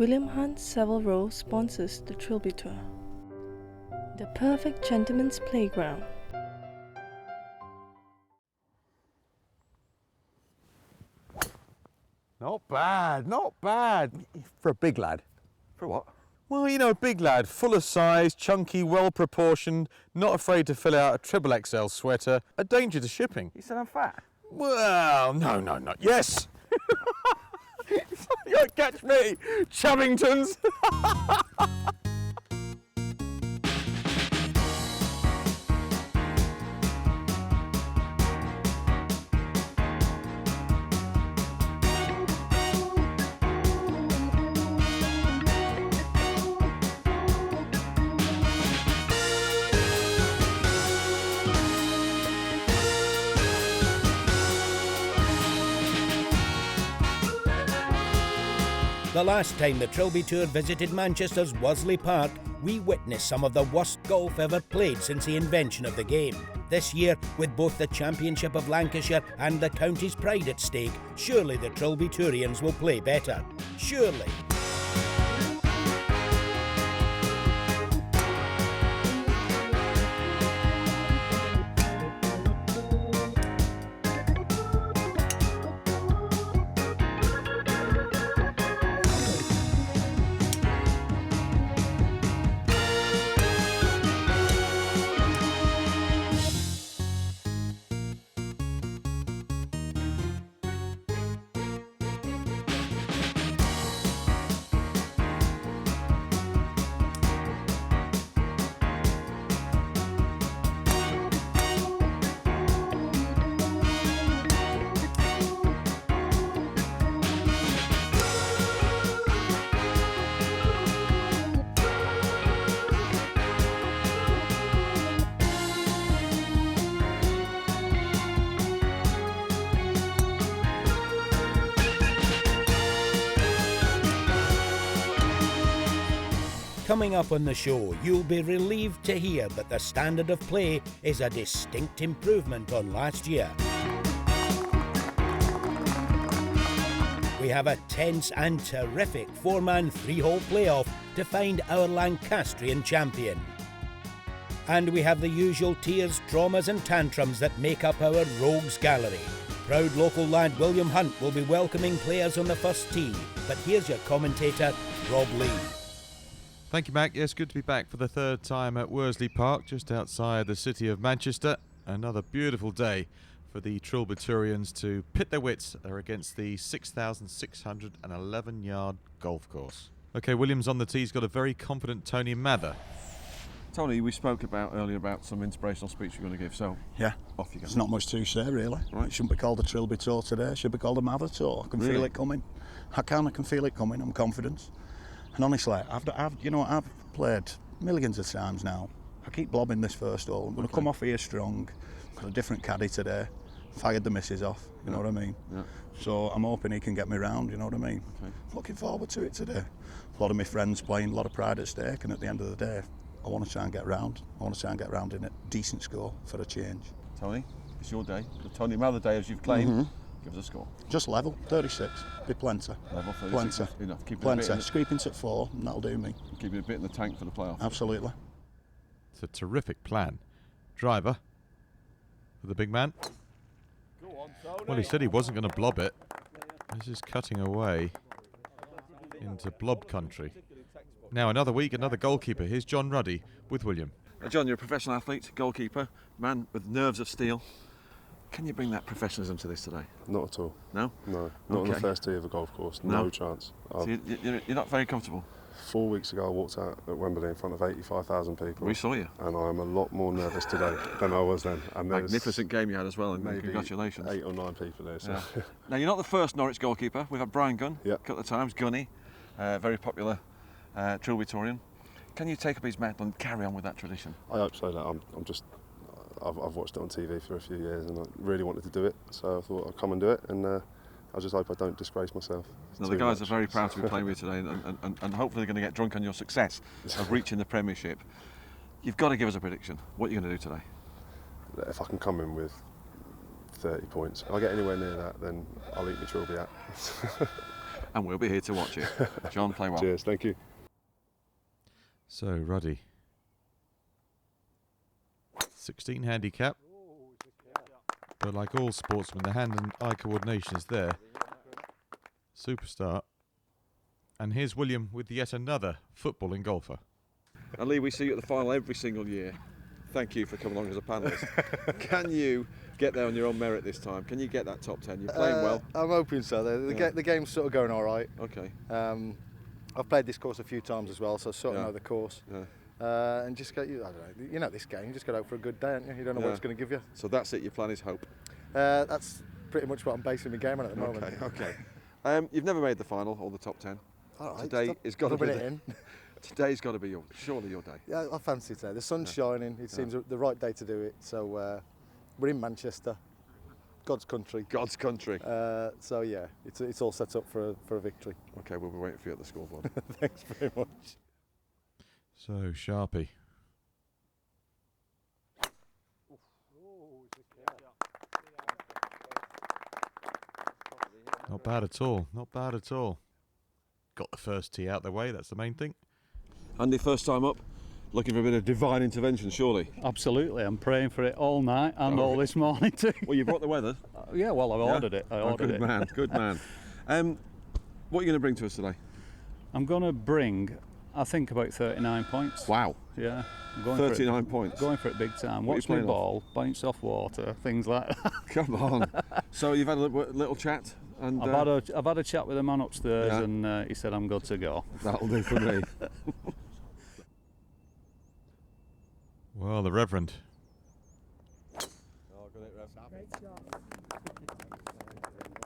William Hunt Savile Row sponsors the Trilby Tour. The perfect gentleman's playground. Not bad, not bad. For a big lad. For what? Well, you know, a big lad, full of size, chunky, well proportioned, not afraid to fill out a triple XL sweater, a danger to shipping. You said I'm fat? Well, no. Yes! You won't catch me, Chubbingtons! The last time the Trilby Tour visited Manchester's Worsley Park, we witnessed some of the worst golf ever played since the invention of the game. This year, with both the Championship of Lancashire and the county's pride at stake, surely the Trilby Tourians will play better. Surely. Coming up on the show, you'll be relieved to hear that the standard of play is a distinct improvement on last year. We have a tense and terrific four-man three-hole playoff to find our Lancastrian champion. And we have the usual tears, traumas and tantrums that make up our rogues gallery. Proud local lad William Hunt will be welcoming players on the first tee, but here's your commentator, Rob Lee. Thank you, Mac. Yes, good to be back for the third time at Worsley Park, just outside the city of Manchester. Another beautiful day for the Trilbyturians to pit their wits. They're against the 6,611-yard golf course. OK, Williams on the tee's got a very confident Tony Mather. Tony, we spoke earlier about some inspirational speech you're going to give, so yeah, off you go. There's not much to say, really. Right. It shouldn't be called the Trilby Tour today. It should be called the Mather Tour. I can feel it coming. I can feel it coming. I'm confident. And honestly, I've played millions of times now. I keep blobbing this first hole. I'm going to come off here strong. Got a different caddy today. Fired the missus off, you know what I mean? Yeah. So I'm hoping he can get me round, you know what I mean? Okay. Looking forward to it today. A lot of my friends playing, a lot of pride at stake, and at the end of the day, I want to try and get round. I want to try and get round in a decent score for a change. Tony, it's your day. The Tony Mather day, as you've claimed. Mm-hmm. Give us a score. Just level, 36. Be plenty. Level 36. Plenty. Enough. Keep plenty. Scraping at 4, and that'll do me. Keeping a bit in the tank for the playoff. Absolutely. It's a terrific plan. Driver for the big man. Go on, Tony. Well, he said he wasn't going to blob it. This is cutting away into blob country. Now another week, another goalkeeper. Here's John Ruddy with William. John, you're a professional athlete, goalkeeper, man with nerves of steel. Can you bring that professionalism to this today? Not at all. No? No, not on the first tee of a golf course. No chance. So you're not very comfortable? 4 weeks ago I walked out at Wembley in front of 85,000 people. We saw you. And I am a lot more nervous today than I was then. And magnificent game you had as well, and congratulations. 8 or 9 people there. So. Yeah. Now, you're not the first Norwich goalkeeper. We've had Brian Gunn a couple of times, Gunny, very popular Trilbytorian. Can you take up his mantle and carry on with that tradition? I hope so. I've watched it on TV for a few years and I really wanted to do it, so I thought I'd come and do it, and I just hope I don't disgrace myself. No, the guys are very proud to be playing with you today, and hopefully they're going to get drunk on your success of reaching the Premiership. You've got to give us a prediction. What are you going to do today? If I can come in with 30 points, if I get anywhere near that, then I'll eat my Trilby out. and we'll be here to watch it. John, play well. Cheers, thank you. So, Ruddy. 16 handicap. But like all sportsmen, the hand and eye coordination is there. Superstar. And here's William with yet another footballing golfer. And Lee, we see you at the final every single year. Thank you for coming along as a panellist. Can you get there on your own merit this time? Can you get that top 10? You're playing well. I'm hoping so. The game's sort of going all right. Okay. I've played this course a few times as well, so I sort of Yeah. know the course. Yeah. And just I don't know. You know this game. You just got out for a good day, haven't you? You don't know what it's going to give you. So that's it. Your plan is hope. That's pretty much what I'm basing my game on at the moment. Okay. You've never made the final or the top 10. All right, Today is got to be it in. Today's got to be surely your day. Yeah, I fancy today. The sun's shining. It seems the right day to do it. So we're in Manchester, God's country. God's country. So yeah, it's all set up for a victory. Okay, we'll be waiting for you at the scoreboard. Thanks very much. So, Sharpie. Not bad at all. Not bad at all. Got the first tee out the way. That's the main thing. Andy, first time up, looking for a bit of divine intervention, surely. Absolutely, I'm praying for it all night and all this morning too. Well, you brought the weather. Yeah, well, I've ordered it. I ordered good man, good man. What are you going to bring to us today? I'm going to bring, I think, about 39 points. Wow. Yeah. I'm going 39 points. Going for it big time. What are you Watch my playing ball, bounce off water, things like that. Come on. So you've had a little chat? And I've had a chat with the man upstairs, Yeah. and he said I'm good to go. That'll do for me. Well, the Reverend.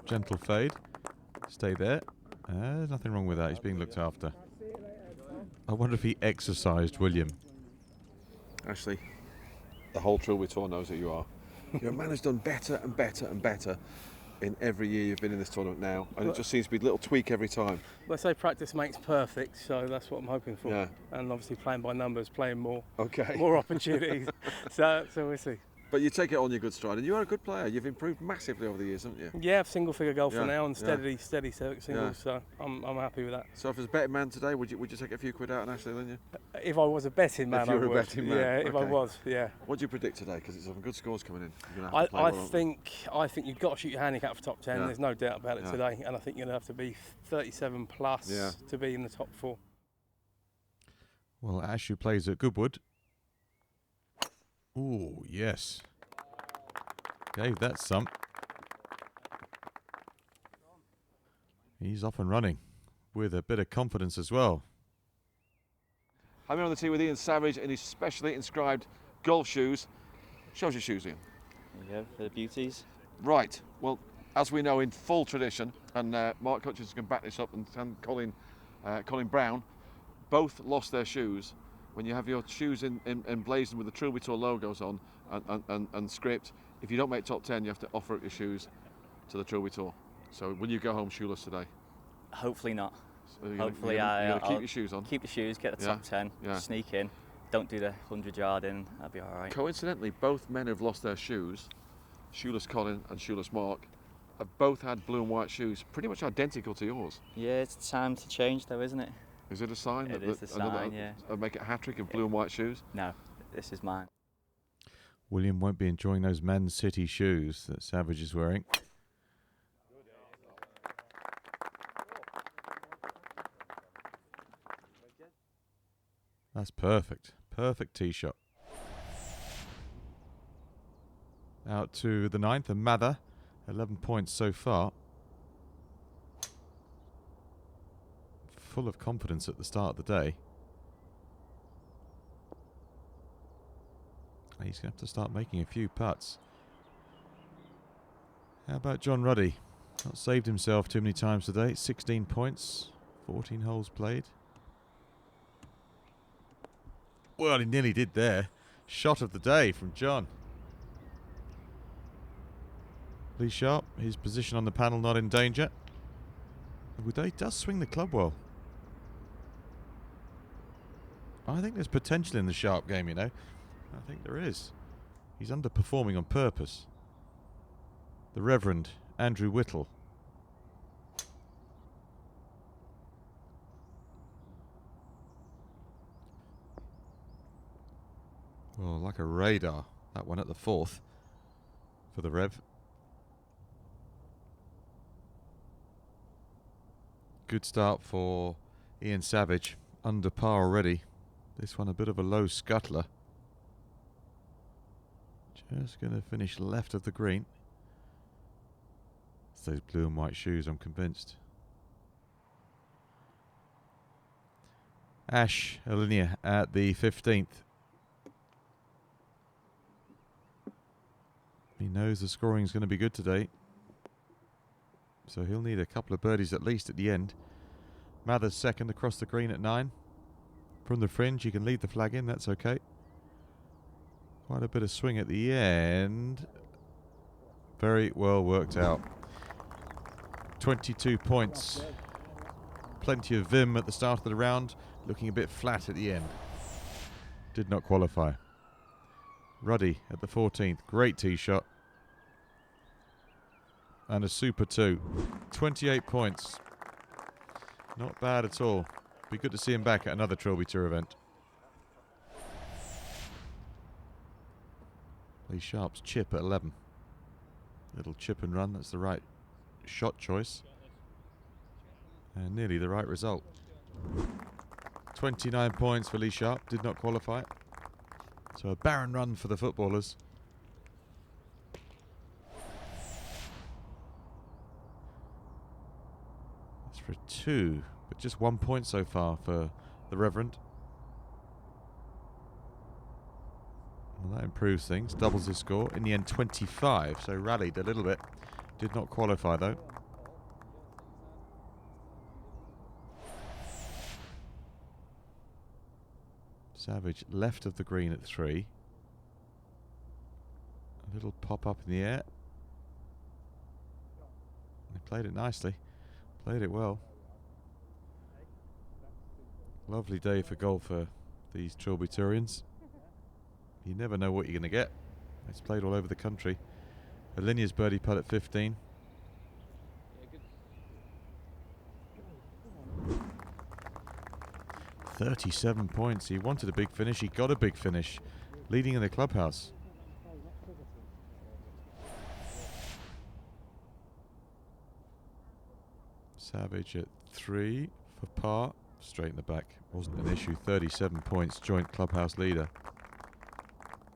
Gentle fade. Stay there. There's nothing wrong with that. He's being looked after. I wonder if he exercised William. Actually, the whole Trilby Tour knows who you are. You're a man who's done better and better and better in every year you've been in this tournament now, and it just seems to be a little tweak every time. They say practice makes perfect, so that's what I'm hoping for. Yeah. And obviously playing by numbers, playing more Okay. opportunities. so we'll see. But you take it on your good stride, and you are a good player. You've improved massively over the years, haven't you? Yeah, single-figure golfer Yeah, now and yeah. steady singles, Yeah. so I'm happy with that. So if there's a betting man today, would you take a few quid out on Ashley, wouldn't you? If I was a betting man, If you were I a would. betting man, Yeah, if I okay. was, yeah. What do you predict today? Because it's some good scores coming in. You're gonna have to play I well, aren't you? think you've got to shoot your handicap for top 10. Yeah. There's no doubt about it Yeah. today, and I think you're going to have to be 37 plus Yeah. to be in the top 4. Well, Ash, who plays at Goodwood. Ooh, yes. Gave that some. He's off and running with a bit of confidence as well. I'm here on the tee with Ian Savage in his specially inscribed golf shoes. Show us your shoes, Ian. There you go, for the beauties. Right. Well, as we know in full tradition, and Mark Hutchins can back this up, and Colin Brown, both lost their shoes. When you have your shoes emblazoned with the Trilby Tour logos on and script, if you don't make top 10, you have to offer up your shoes to the Trilby Tour. So will you go home shoeless today? Hopefully not. So Hopefully you're I'll keep your shoes on. Keep the shoes, get the Yeah, top 10, yeah. sneak in. Don't do the 100-yard in, that'll be all right. Coincidentally, both men who've lost their shoes, shoeless Colin and shoeless Mark, have both had blue and white shoes, pretty much identical to yours. Yeah, it's time to change though, isn't it? Is it a sign? It is the sign, yeah. Make it a hat-trick of blue and white shoes? No, this is mine. William won't be enjoying those Man City shoes that Savage is wearing. That's perfect. Perfect tee shot. Out to the 9th and Mather. 11 points so far. Full of confidence at the start of the day. He's going to have to start making a few putts. How about John Ruddy? Not saved himself too many times today. 16 points, 14 holes played. Well, he nearly did there. Shot of the day from John. Lee Sharp, his position on the panel not in danger. He does swing the club well. I think there's potential in the Sharp game, you know. I think there is. He's underperforming on purpose. The Reverend Andrew Whittle. like a radar. That one at the 4th for the Rev. Good start for Ian Savage. Under par already. This one a bit of a low scuttler. Just going to finish left of the green. It's those blue and white shoes, I'm convinced. Ash Alinea at the 15th. He knows the scoring is going to be good today, so he'll need a couple of birdies at least at the end. Mathers second across the green at 9. From the fringe, you can lead the flag in, that's okay. Quite a bit of swing at the end. Very well worked out. 22 points. Plenty of vim at the start of the round, looking a bit flat at the end. Did not qualify. Ruddy at the 14th, great tee shot. And a super 2. 28 points. Not bad at all. Be good to see him back at another Trilby Tour event. Lee Sharp's chip at 11. Little chip and run, that's the right shot choice. And nearly the right result. 29 points for Lee Sharp, did not qualify. So a barren run for the footballers. That's for 2, but just 1 point so far for the Reverend. Well, that improves things, doubles his score. In the end, 25, so rallied a little bit. Did not qualify though. Savage left of the green at 3. A little pop up in the air. He played it nicely. Played it well. Lovely day for golf for these Trilby Tourians. You never know what you're going to get. It's played all over the country. Alinea's birdie putt at 15. .37 points. He wanted a big finish. He got a big finish. Leading in the clubhouse. Savage at 3 for par. Straight in the back. Wasn't an issue. 37 points. Joint clubhouse leader.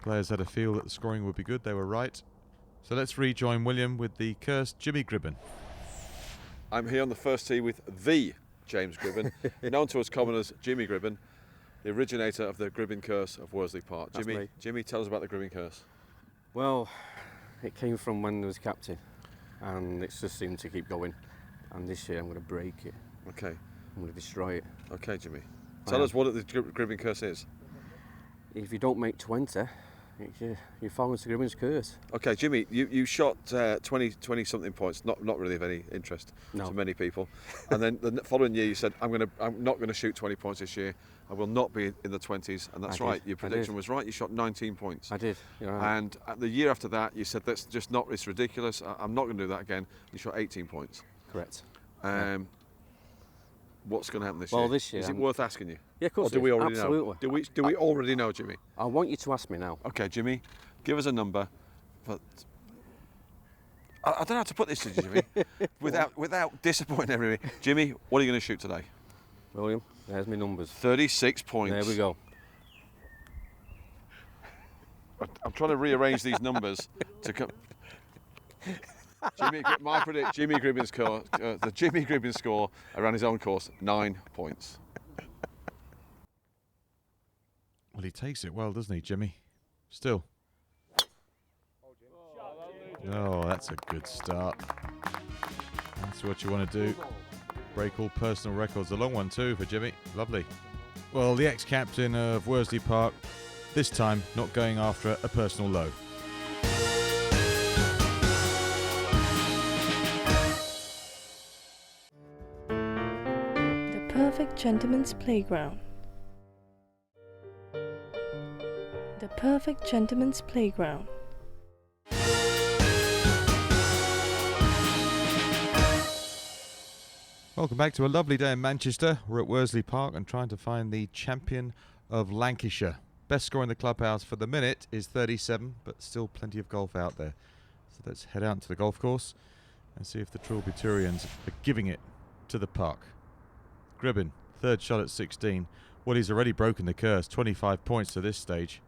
Players had a feel that the scoring would be good. They were right. So let's rejoin William with the cursed Jimmy Gribbon. I'm here on the first tee with the James Gribbon, known to us commoners Jimmy Gribbon, the originator of the Gribbon curse of Worsley Park. Jimmy, tell us about the Gribbon curse. Well, it came from when I was captain, and it's just seemed to keep going. And this year I'm going to break it. Okay. I'm going to destroy it. Okay, Jimmy. Tell us what the Gribbon curse is. If you don't make 20, you fall into Gribbon's curse. Okay, Jimmy, you shot 20 something points, not really of any interest to many people. And then the following year you said, I'm not going to shoot 20 points this year. I will not be in the 20s, and that's right. Your prediction was right. You shot 19 points. I did. You're right. And the year after that, you said that's just not. It's ridiculous. I'm not going to do that again. You shot 18 points. Correct. What's going to happen this year? Well, this year is it worth asking you? Yeah, of course. Or do we already Absolutely. know? Do we already know, Jimmy? I want you to ask me now. Okay, Jimmy, give us a number. But I don't know how to put this to you, Jimmy, without disappointing everybody. Jimmy, what are you going to shoot today? William, there's my numbers. 36 points. There we go. I'm trying to rearrange these numbers to come. Jimmy Gribbon's score, the Jimmy Gribbon score around his own course, 9 points. Well, he takes it well, doesn't he, Jimmy? Still. Oh, that's a good start. That's what you want to do. Break all personal records. A long one too for Jimmy. Lovely. Well, the ex-captain of Worsley Park, this time not going after a personal low. The perfect gentleman's playground. The perfect gentleman's playground. Welcome back to a lovely day in Manchester. We're at Worsley Park and trying to find the champion of Lancashire. Best score in the clubhouse for the minute is 37, but still plenty of golf out there. So let's head out to the golf course and see if the Trilby Turians are giving it to the park. Gribbon, third shot at 16. Well, he's already broken the curse, 25 points to this stage.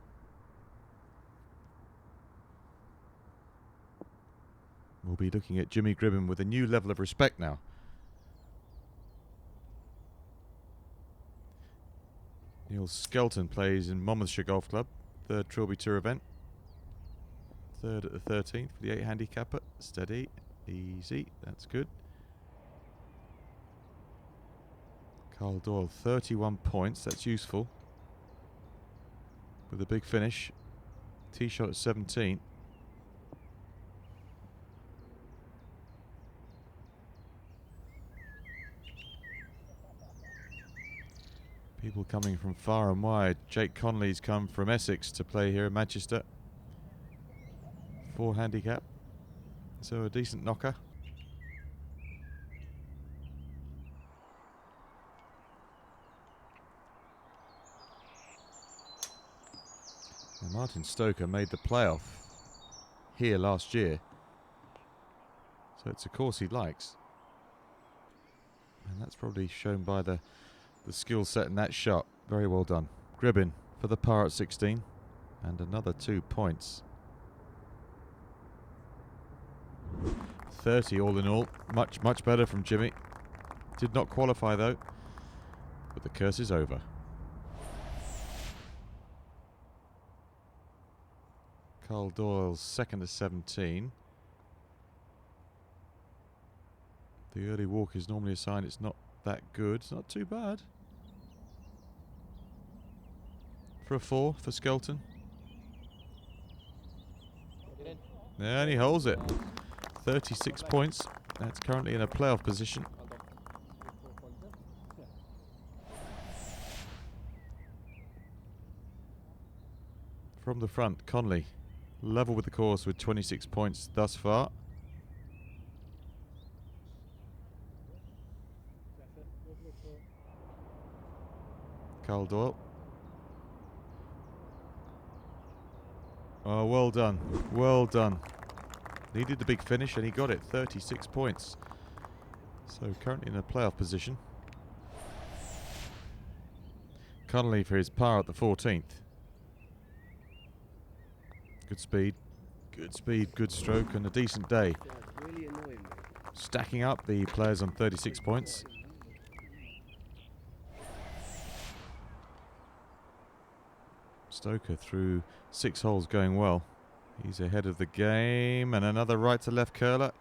We'll be looking at Jimmy Gribbon with a new level of respect now. Neil Skelton plays in Monmouthshire Golf Club, third Trilby Tour event. Third at the 13th for the 8 handicapper. Steady, easy, that's good. Carl Doyle, 31 points, that's useful. With a big finish. Tee shot at 17. People coming from far and wide. Jake Conley's come from Essex to play here in Manchester. 4 handicap, so a decent knocker. Now Martin Stoker made the playoff here last year, so it's a course he likes. And that's probably shown by the skill set in that shot. Very well done. Gribbon for the par at 16 and another 2 points. 30 all in all. Much better from Jimmy. Did not qualify though, but the curse is over. Carl Doyle's second to 17. The early walk is normally a sign it's not that good. It's not too bad. For a 4 for Skelton. Yeah, and he holds it. 36 points. That's currently in a playoff position. From the front, Conley level with the course with 26 points thus far. Carl Doyle. Oh, well done. Well done. Needed the big finish and he got it. 36 points. So currently in a playoff position. Connolly for his par at the 14th. Good speed. Good speed, good stroke and a decent day. Stacking up the players on 36 points. Stoker through 6 holes going well. He's ahead of the game and another right to left curler.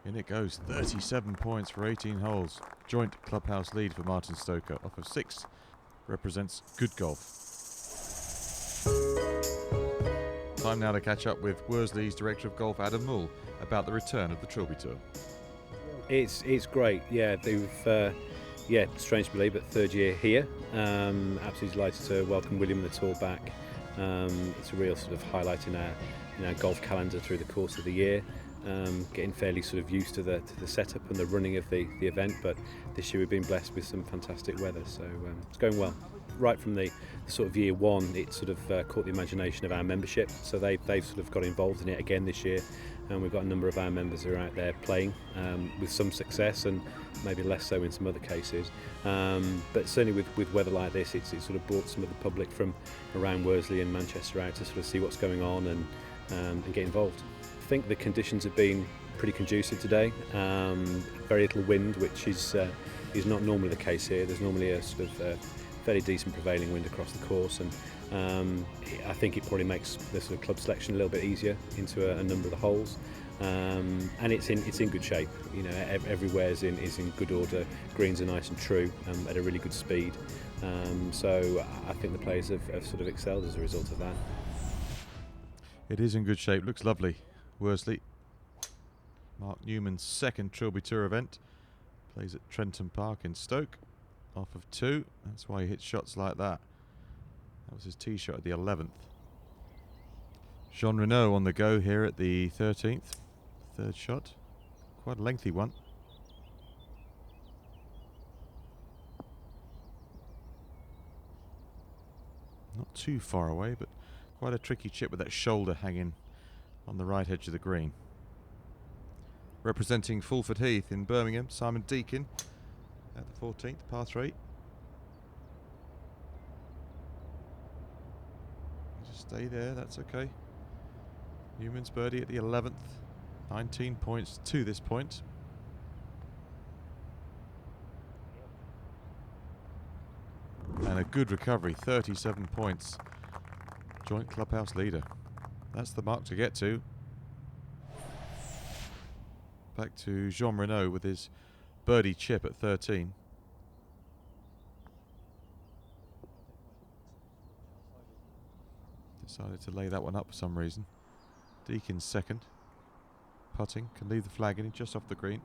In it goes. 37 points for 18 holes. Joint clubhouse lead for Martin Stoker off of 6. Represents good golf. Time now to catch up with Worsley's Director of Golf Adam Mull about the return of the Trilby Tour. It's great. Yeah, they've strange to believe, but third year here. Absolutely delighted to welcome William and the tour back. It's a real sort of highlight in our golf calendar through the course of the year. Getting fairly sort of used to the setup and the running of the event, but this year we've been blessed with some fantastic weather, so it's going well. Right from the sort of year one, it sort of caught the imagination of our membership, so they've sort of got involved in it again this year, and we've got a number of our members who are out there playing with some success and maybe less so in some other cases, but certainly with weather like this, it's sort of brought some of the public from around Worsley and Manchester out to sort of see what's going on and get involved. I think the conditions have been pretty conducive today. Very little wind, which is not normally the case here. There's normally a sort of fairly decent prevailing wind across the course, and I think it probably makes the sort of club selection a little bit easier into a number of the holes. And it's in good shape. You know, everywhere is in good order. Greens are nice and true at a really good speed. So I think the players have sort of excelled as a result of that. It is in good shape. Looks lovely. Worsley. Mark Newman's second Trilby Tour event. Plays at Trenton Park in Stoke. Off of 2. That's why he hits shots like that. That was his tee shot at the 11th. Jean Renaud on the go here at the 13th. Third shot. Quite a lengthy one. Not too far away, but quite a tricky chip with that shoulder hanging on the right edge of the green. Representing Fulford Heath in Birmingham, Simon Deakin at the 14th, par 3. Just stay there, that's okay. Newman's birdie at the 11th, 19 points to this point. And a good recovery, 37 points. Joint clubhouse leader. That's the mark to get to. Back to Jean Renaud with his birdie chip at 13. Decided to lay that one up for some reason. Deakin's second. Putting, can leave the flag in just off the green.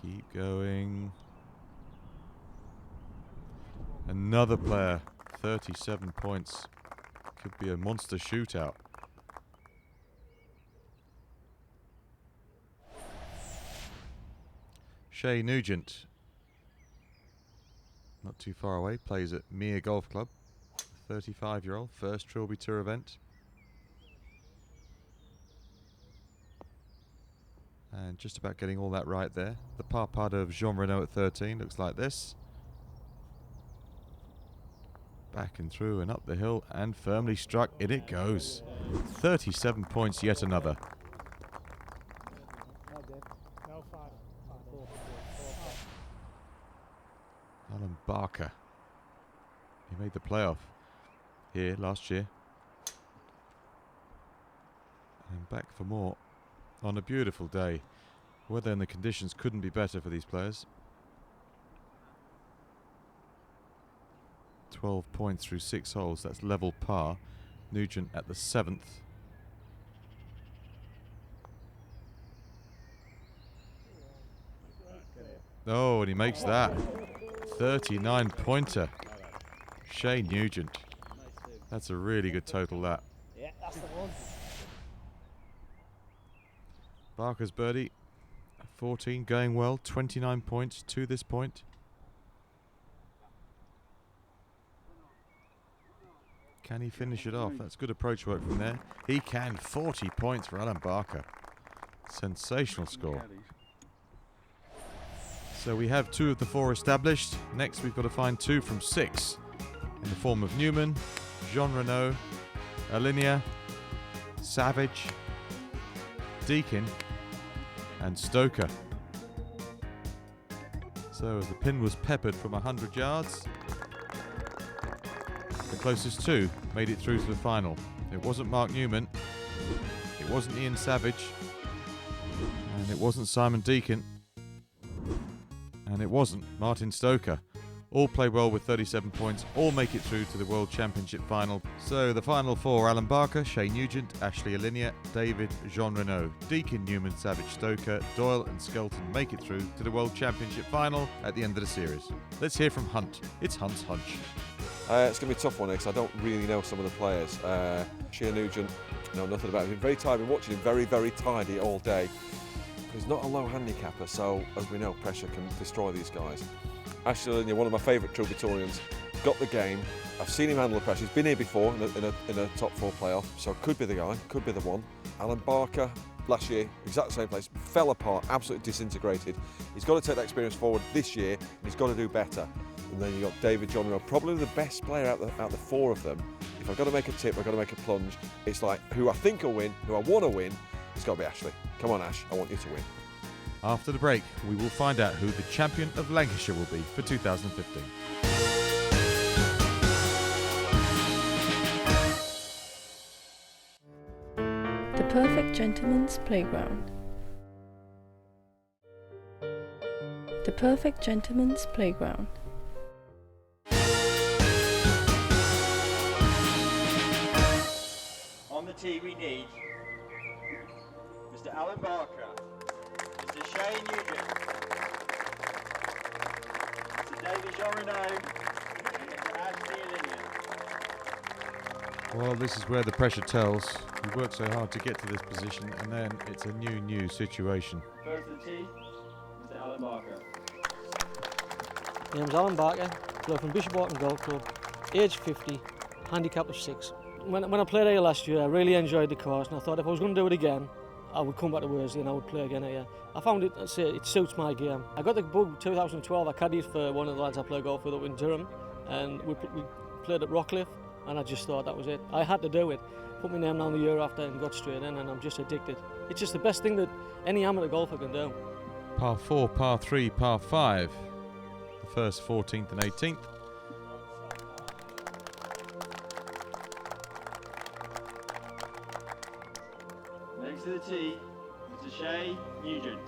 Keep going. Another player, 37 points. Could be a monster shootout. Shay Nugent, not too far away, plays at Mere Golf Club. 35-year-old, first Trilby Tour event. And just about getting all that right there. The par putt of Jean Renaud at 13 looks like this. Back and through and up the hill and firmly struck. In it goes. 37 points, yet another. Alan Barker. He made the playoff here last year. And back for more on a beautiful day. Weather and the conditions couldn't be better for these players. 12 points through 6 holes, that's level par. Nugent at the 7th. Oh, and he makes that. 39 pointer. Shay Nugent. That's a really good total, that. Yeah, that's the one. Barker's birdie. 14 going well. 29 points to this point. Can he finish it off? That's good approach work from there. He can. 40 points for Alan Barker. Sensational score. So we have 2 of the 4 established. Next we've got to find 2 from 6 in the form of Newman, Jean Renaud, Alinea, Savage, Deakin and Stoker. So as the pin was peppered from 100 yards, the closest 2 made it through to the final. It wasn't Mark Newman, it wasn't Ian Savage, and it wasn't Simon Deakin, and it wasn't Martin Stoker. All play well with 37 points, all make it through to the World Championship final. So the final 4, Alan Barker, Shay Nugent, Ashley Alinea, David, Jean Renaud, Deakin, Newman, Savage, Stoker, Doyle and Skelton make it through to the World Championship final at the end of the series. Let's hear from Hunt. It's Hunt's hunch. It's going to be a tough one because I don't really know some of the players. Shay Nugent, know nothing about him. Been very tired, been watching him very, very tidy all day. He's not a low handicapper, so as we know, pressure can destroy these guys. Ashley Alinea, one of my favourite Troubadourians, got the game. I've seen him handle the pressure. He's been here before in a top 4 playoff, so could be the guy, could be the one. Alan Barker, last year, exact same place, fell apart, absolutely disintegrated. He's got to take that experience forward this year, and he's got to do better. And then you've got David John Renaud, probably the best player out the 4 of them. If I've got to make a tip, I've got to make a plunge. It's like who I think will win, who I want to win, it's got to be Ashley. Come on, Ash, I want you to win. After the break, we will find out who the champion of Lancashire will be for 2015. The Perfect Gentleman's Playground. The Perfect Gentleman's Playground. On the tee we need Mr. Alan Barker, Mr. Shay Nugent, Mr. David Jean Renaud, and Mr. Ashley Alinea. Well, this is where the pressure tells. You worked so hard to get to this position, and then it's a new, situation. First to the tee, Mr. Alan Barker. name's Alan Barker, play from Bishop Auckland Golf Club, age 50, handicap of 6. When I played here last year, I really enjoyed the course, and I thought if I was going to do it again, I would come back to Worsley and I would play again here. I found it suits my game. I got the bug 2012. I caddied for one of the lads I play golf with up in Durham, and we played at Rockcliffe, and I just thought that was it. I had to do it. Put my name down the year after and got straight in, and I'm just addicted. It's just the best thing that any amateur golfer can do. Par 4, par 3, par 5. The first 14th and 18th. Next to the tee, Mr. Shay Nugent.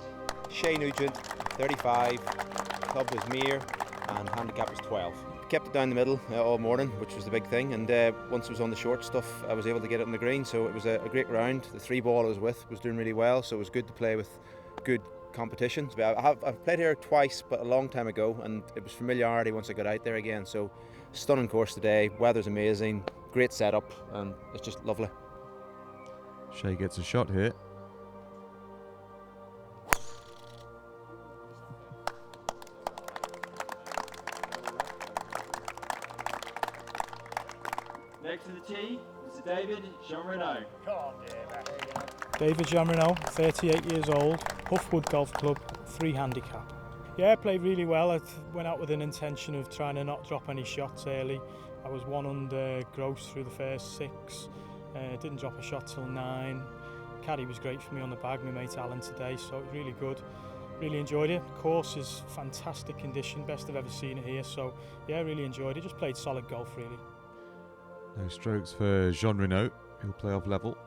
Shay Nugent, 35, club was Mere, and handicap was 12. Kept it down the middle all morning, which was the big thing, and once it was on the short stuff, I was able to get it on the green, so it was a great round. The 3 ball I was with was doing really well, so it was good to play with good competition. I've played here twice, but a long time ago, and it was familiarity once I got out there again, so stunning course today, weather's amazing, great setup, and it's just lovely. Shay gets a shot here. Next to the tee, Mr. David Jean-Renaud. David Jean-Renaud, 38 years old, Huffwood Golf Club, 3 handicap. Yeah, I played really well. I went out with an intention of trying to not drop any shots early. I was 1 under gross through the first 6. Didn't drop a shot till 9. Caddy was great for me on the bag, my mate Alan today, so it was really good. Really enjoyed it. Course is fantastic condition, best I've ever seen it here, so yeah, really enjoyed it. Just played solid golf really. No strokes for Jean Renaud, who'll play off level.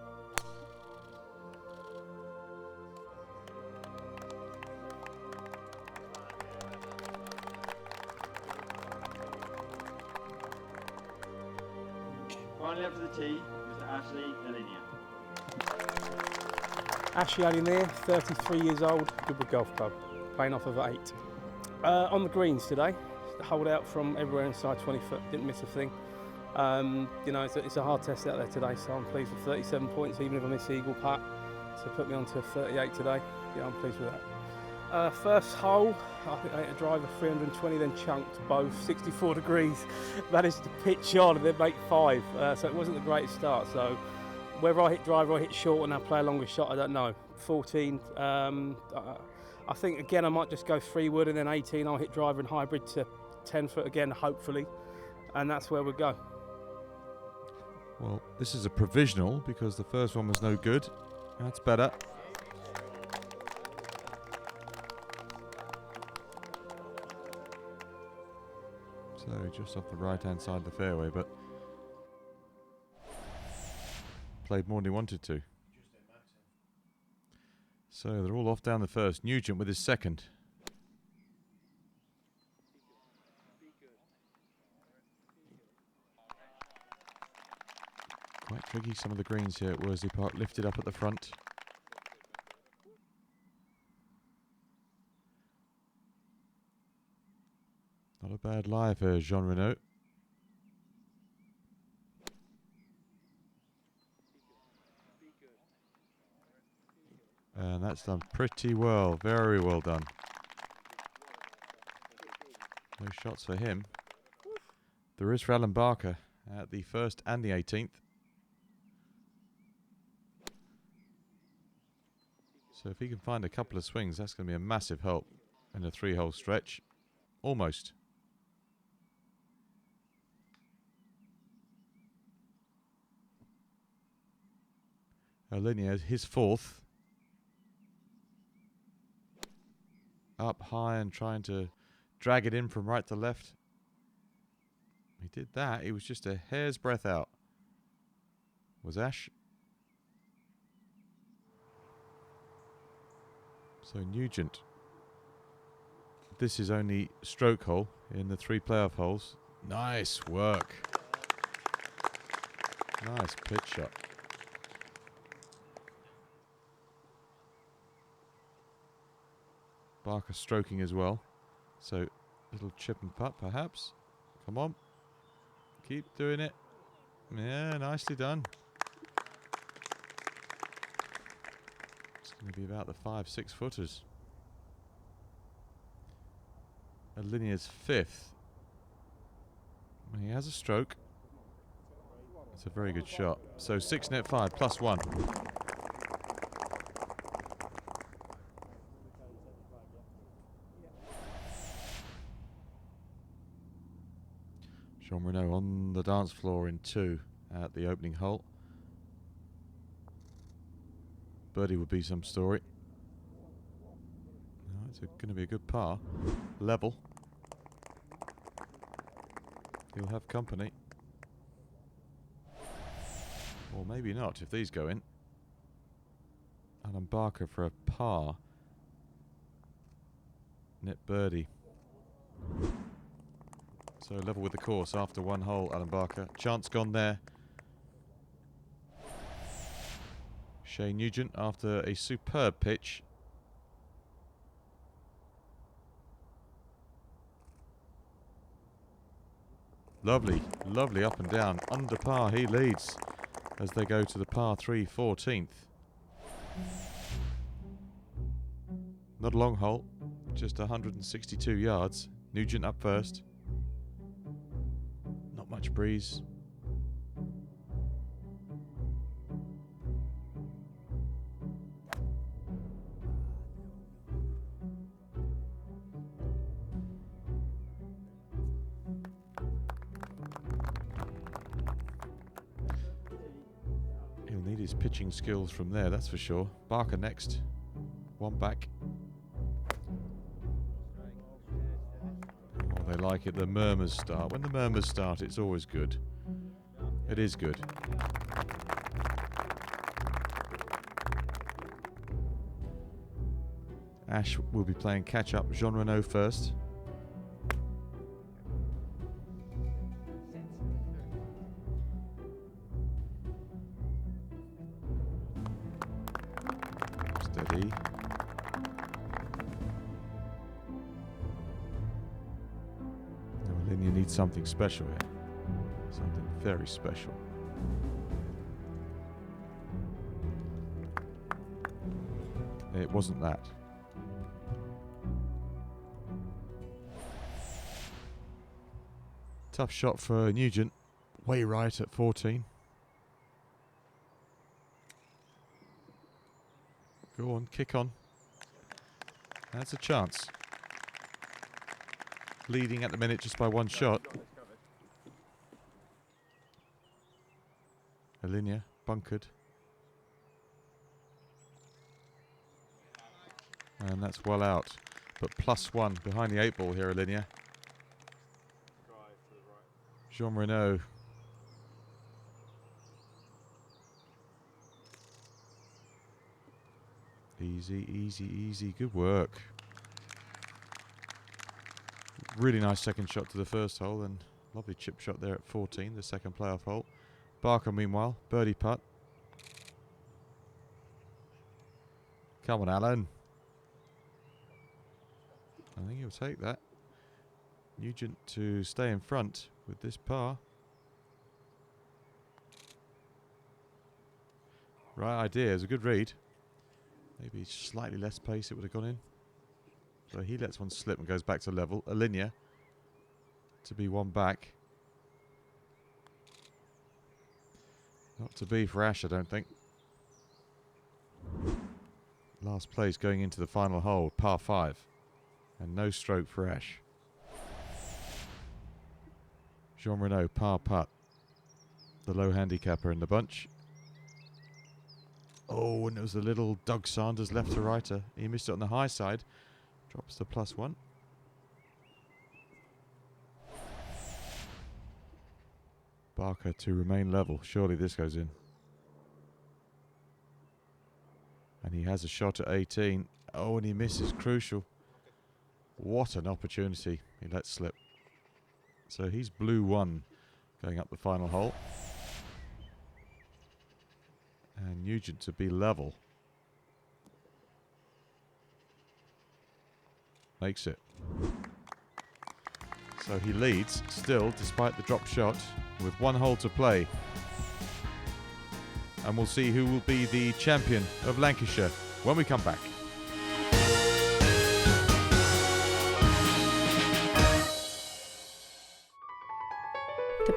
Finally up to the tee, Mr. Ashley Alinia. Ashley Alinia, 33 years old, Gribbon Golf Club, playing off of 8. On the greens today, hold out from everywhere inside 20 foot, didn't miss a thing. You know, it's a hard test out there today, so I'm pleased with 37 points, even if I miss the eagle putt. So put me on to 38 today. Yeah, I'm pleased with that. First hole, I think I hit a driver 320, then chunked both 64 degrees. Managed to pitch on and then make 5. So it wasn't the greatest start. So whether I hit driver or hit short and I play a longer shot, I don't know. 14. I think again I might just go 3 wood, and then 18 I'll hit driver and hybrid to 10 foot again, hopefully, and that's where we'll go. Well, this is a provisional because the first one was no good. That's better. So just off the right-hand side of the fairway, but played more than he wanted to. So they're all off down the first. Nugent with his second. Quite tricky, some of the greens here at Worsley Park, lifted up at the front. Not a bad lie for Jean Renaud. And that's done pretty well, very well done. No shots for him. There is for Alan Barker at the first and the 18th. So if he can find a couple of swings, that's going to be a massive help in a 3-hole stretch. Almost. Alinia, his 4th. Up high and trying to drag it in from right to left. He did that. He was just a hair's breadth out. Was Ash. So Nugent. This is only stroke hole in the 3 playoff holes. Nice work. Nice pitch shot. Barker stroking as well. So little chip and putt perhaps. Come on. Keep doing it. Yeah, nicely done. It's going to be about the 5-6 footers. Alinia's 5th. He has a stroke. It's a very good shot. So 6 net 5 plus 1. Jean Renaud on the dance floor in 2 at the opening hole. Birdie would be some story. Oh, it's going to be a good par. Level. He'll have company. Or maybe not if these go in. Alan Barker for a par. Net birdie. So level with the course after 1 hole, Alan Barker. Chance gone there. Shane Nugent after a superb pitch. Lovely, lovely up and down. Under par he leads as they go to the par 3 14th. Not a long hole, just 162 yards. Nugent up first. Not much breeze. He'll need his pitching skills from there, that's for sure. Barker next. 1 back. Oh, they like it. The murmurs start. When the murmurs start, it's always good. It is good. Ash will be playing catch up. Jean Renaud first. Steady. Then you need something special here. Something very special. It wasn't that. Tough shot for Nugent. Way right at 14. Go on, kick on. That's a chance. Leading at the minute just by 1 shot. Alinia bunkered. And that's well out. But +1 behind the 8 ball here, Alinia. Jean Renaud. Easy, easy, easy. Good work. Really nice second shot to the first hole, and lovely chip shot there at 14, the second playoff hole. Barker, meanwhile, birdie putt. Come on, Alan. I think he'll take that. Nugent to stay in front with this par. Right idea, it's a good read. Maybe slightly less pace it would have gone in. So he lets one slip and goes back to level. Alinia to be 1 back. Not to be for Ash, I don't think. Last place going into the final hole, par 5. And no stroke for Ash. Jean Renaud, par putt. The low handicapper in the bunch. Oh, and it was a little Doug Sanders left to righter. He missed it on the high side. Drops the +1. Barker to remain level. Surely this goes in. And he has a shot at 18. Oh, and he misses. Crucial. What an opportunity. He lets slip. So he's blue 1 going up the final hole. And Nugent to be level. Makes it. So he leads still despite the drop shot with 1 hole to play. And we'll see who will be the champion of Lancashire when we come back.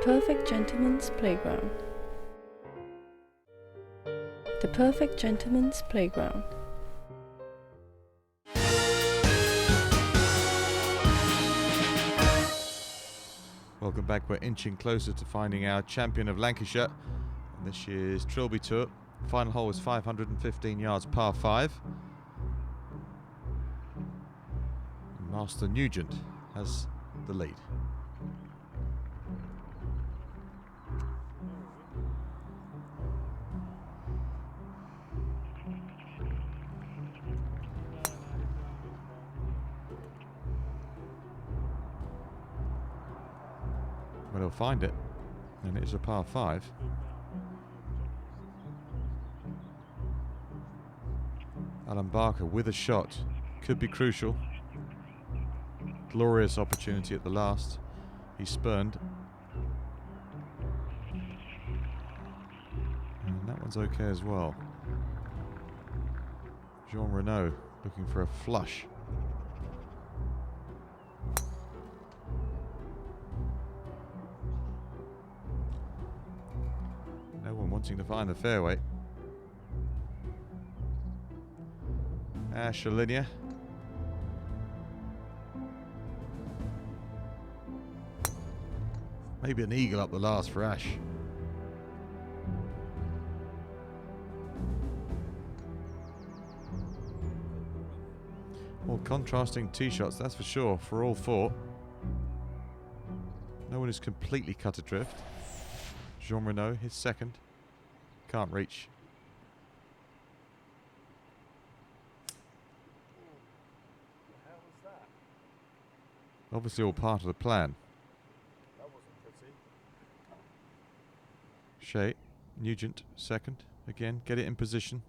perfect gentleman's playground. The perfect gentleman's playground. Welcome back. We're inching closer to finding our champion of Lancashire. And this year's Trilby Tour. Final hole is 515 yards, par 5. Master Nugent has the lead. Well, he'll find it, and it is a par 5. Alan Barker with a shot, could be crucial. Glorious opportunity at the last. He spurned. And that one's okay as well. Jean Renaud looking for a flush. No one wanting to find the fairway. Ash Alinia. Maybe an eagle up the last for Ash. Well, contrasting tee shots, that's for sure, for all four. No one is completely cut adrift. Jean Renaud, his second. Can't reach. Obviously all part of the plan. Shea, Nugent, second. Again, get it in position.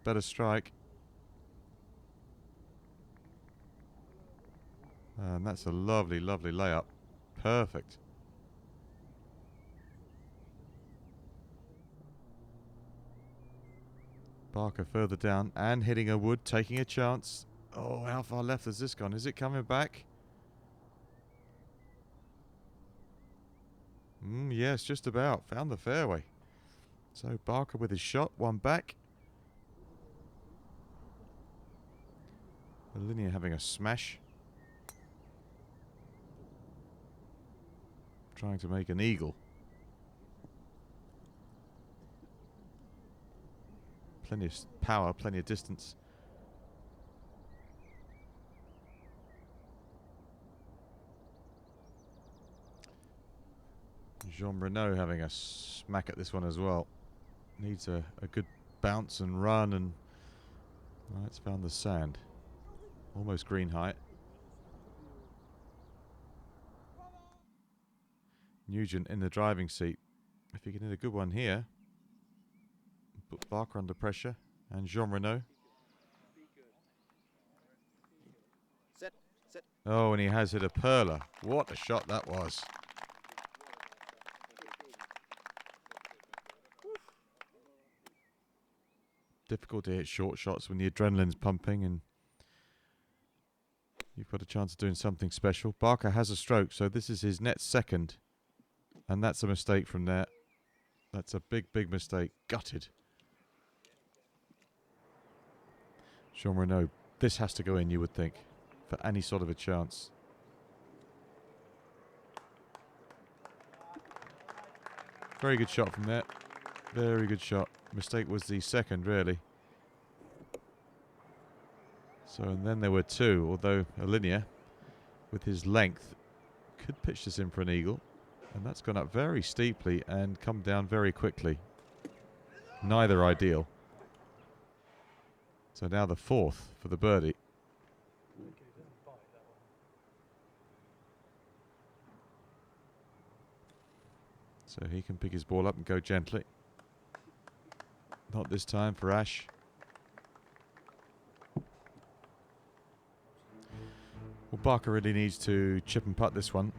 Better strike. And that's a lovely, lovely layup. Perfect. Barker further down and hitting a wood, taking a chance. Oh, how far left has this gone? Is it coming back? Yes, just about. Found the fairway. So Barker with his shot, one back. Alinia having a smash. Trying to make an eagle. Plenty of power, plenty of distance. Jean Renaud having a smack at this one as well. Needs a good bounce and run, and well, it's found the sand. Almost green height. Nugent in the driving seat. If he can hit a good one here. Put Barker under pressure. And Jean Renaud. Oh, and he has hit a perler. What a shot that was. Difficult to hit short shots when the adrenaline's pumping and you've got a chance of doing something special. Barker has a stroke, so this is his net second. And that's a mistake from there. That's a big, big mistake. Gutted. Jean Renaud, this has to go in, you would think, for any sort of a chance. Very good shot from there. Very good shot. Mistake was the second, really. So, and then there were two, although Alinia, with his length, could pitch this in for an eagle. And that's gone up very steeply and come down very quickly. Neither ideal. So now the fourth for the birdie. So he can pick his ball up and go gently. Not this time for Ash. Well, Barker really needs to chip and putt this one.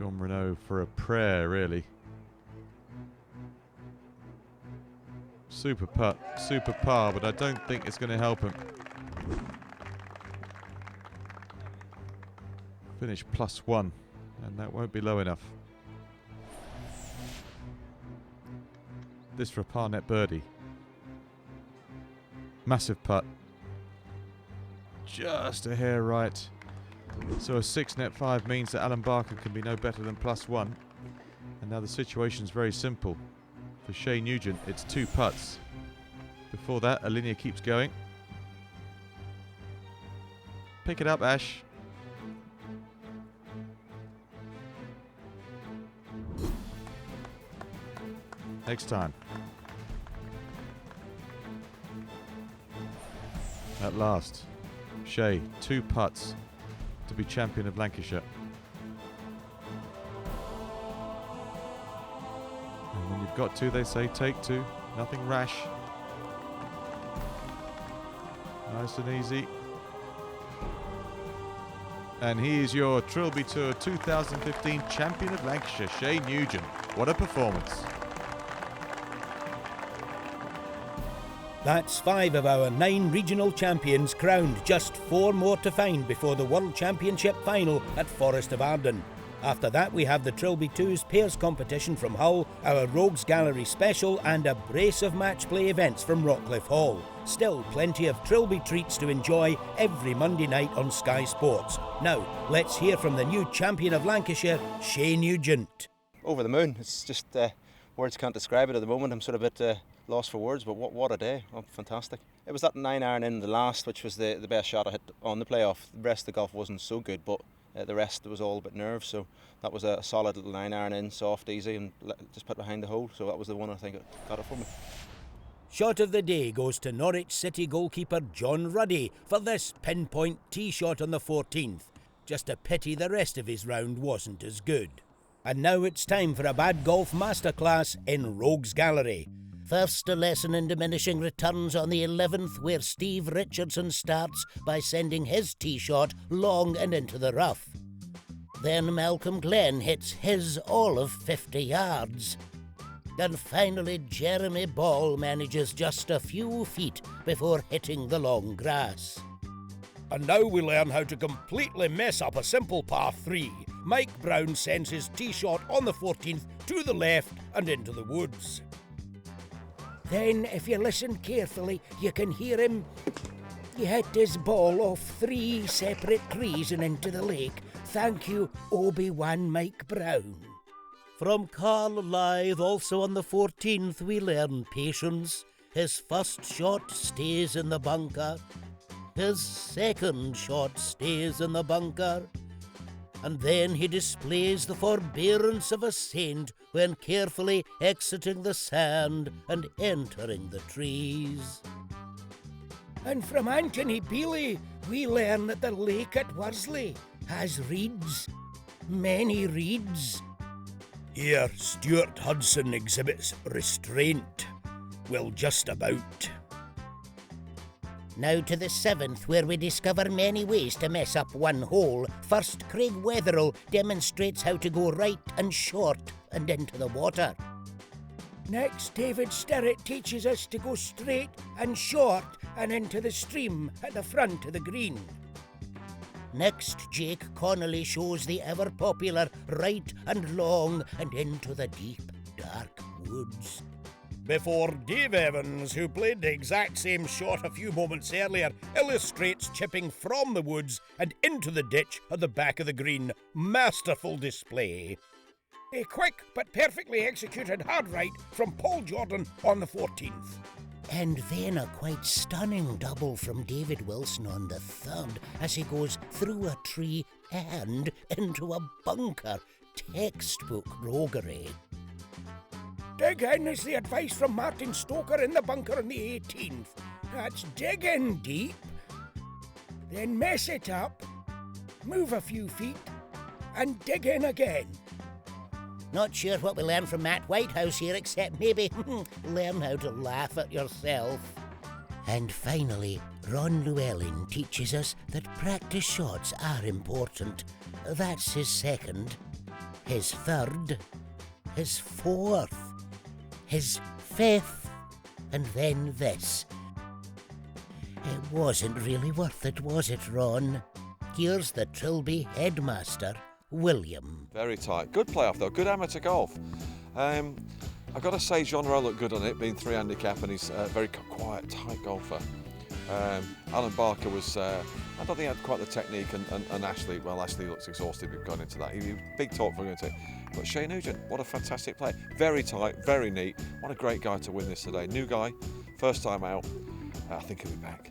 Jean Renaud for a prayer, really. Super putt, super par, but I don't think it's going to help him. Finish +1, and that won't be low enough. This for a par net birdie. Massive putt. Just a hair right. So a 6 net 5 means that Alan Barker can be no better than +1. And now the situation's very simple. For Shay Nugent, it's 2 putts. Before that, Alinea keeps going. Pick it up, Ash. Next time. At last, Shay, 2 putts to be champion of Lancashire. And when you've got 2, they say take 2. Nothing rash. Nice and easy. And he is your Trilby Tour 2015 champion of Lancashire, Shay Nugent. What a performance. That's 5 of our 9 regional champions crowned, just 4 more to find before the World Championship final at Forest of Arden. After that we have the Trilby 2's pairs competition from Hull, our Rogues Gallery special and a brace of match play events from Rockcliffe Hall. Still plenty of Trilby treats to enjoy every Monday night on Sky Sports. Now let's hear from the new champion of Lancashire, Shay Nugent. Over the moon. It's just words can't describe it at the moment. I'm sort of a bit lost for words, but what a day. Oh, fantastic. It was that 9-iron in the last, which was the best shot I hit on the playoff. The rest of the golf wasn't so good, but the rest was all a bit nerves, so that was a solid little 9-iron in, soft, easy, and just put behind the hole. So that was the one I think that got it for me. Shot of the day goes to Norwich City goalkeeper John Ruddy for this pinpoint tee shot on the 14th. Just a pity the rest of his round wasn't as good. And now it's time for a bad golf masterclass in Rogues Gallery. First, a lesson in diminishing returns on the 11th, where Steve Richardson starts by sending his tee shot long and into the rough. Then Malcolm Glenn hits his all of 50 yards. And finally, Jeremy Ball manages just a few feet before hitting the long grass. And now we learn how to completely mess up a simple par 3. Mike Brown sends his tee shot on the 14th to the left and into the woods. Then, if you listen carefully, you can hear him. He hit his ball off 3 separate trees and into the lake. Thank you, Obi-Wan Mike Brown. From Carl Live, also on the 14th, we learn patience. His first shot stays in the bunker. His second shot stays in the bunker. And then he displays the forbearance of a saint when carefully exiting the sand and entering the trees. And from Anthony Bealey, we learn that the lake at Worsley has reeds, many reeds. Here, Stuart Hudson exhibits restraint. Well, just about. Now to the 7th, where we discover many ways to mess up one hole. First, Craig Wetherill demonstrates how to go right and short and into the water. Next, David Sterrett teaches us to go straight and short and into the stream at the front of the green. Next, Jake Connolly shows the ever-popular right and long and into the deep, dark woods. Before Dave Evans, who played the exact same shot a few moments earlier, illustrates chipping from the woods and into the ditch at the back of the green. Masterful display. A quick but perfectly executed hard right from Paul Jordan on the 14th. And then a quite stunning double from David Wilson on the 3rd as he goes through a tree and into a bunker. Textbook roguery. Dig in is the advice from Martin Stoker in the bunker on the 18th. That's dig in deep, then mess it up, move a few feet, and dig in again. Not sure what we learned from Matt Whitehouse here, except maybe learn how to laugh at yourself. And finally, Ron Llewellyn teaches us that practice shots are important. That's his 2nd, his 3rd, his 4th, his 5th, and then this. It wasn't really worth it, was it, Ron? Here's the Trilby headmaster, William. Very tight. Good playoff though, good amateur golf. I've got to say Jean Rowe looked good on it, being 3 handicap, and he's a very quiet, tight golfer. Alan Barker was, I don't think he had quite the technique, and Ashley looks exhausted. We've gone into that. He big talk for going to. But Shea Nugent, what a fantastic play. Very tight, very neat. What a great guy to win this today. New guy, first time out. I think he'll be back.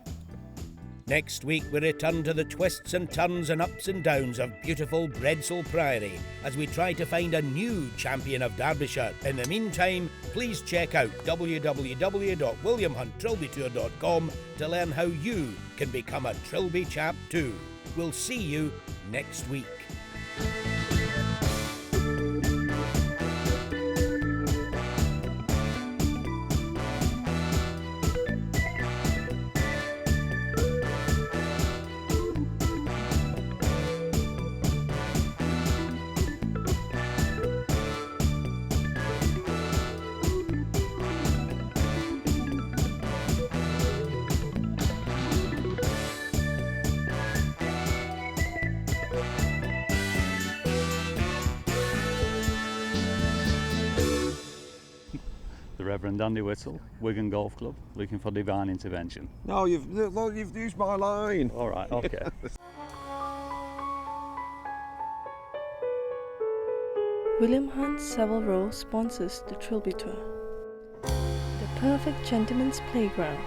Next week we return to the twists and turns and ups and downs of beautiful Bredsall Priory as we try to find a new champion of Derbyshire. In the meantime, please check out www.williamhunttrilbytour.com to learn how you can become a Trilby chap too. We'll see you next week. The Reverend Andy Whittle, Wigan Golf Club, looking for divine intervention. No, you've used my line. All right, okay. William Hunt Savile Row sponsors the Trilby Tour. The perfect gentleman's playground.